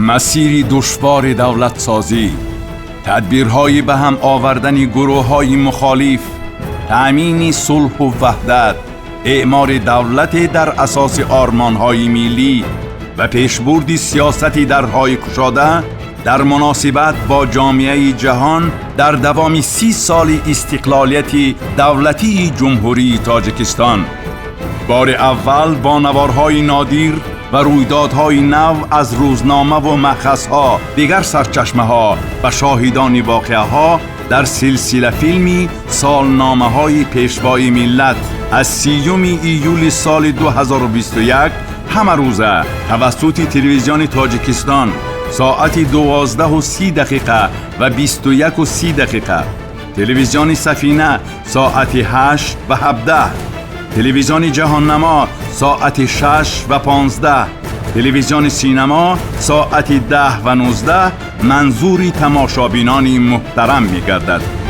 مسیری دشوار دولت سازی، تدبیرهای به هم آوردن گروه‌های مخالف، تأمین صلح و وحدت، اعمار دولت در اساس آرمان‌های ملی و پیشبرد سیاستی درهای گشاده در مناسبت با جامعه جهان در دوام 30 سال استقلالیت دولتی جمهوری تاجیکستان. بار اول با نوارهای نادر و رویدادهای نو از روزنامه و مأخذها، دیگر سرچشمه‌ها و شاهدان واقعه‌ها در سلسله فیلمی سالنامه‌های پیشوای ملت از 30 ایول سال 2021 همه روزه توسط تلویزیون تاجیکستان ساعت 12:30 و 21:30، تلویزیون سفینه ساعت 8 و 17، تلویزیون جهاننما ساعت 6 و 15، تلویزیون سینما ساعت 10 و 19 منظور تماشابینان محترم می گردد.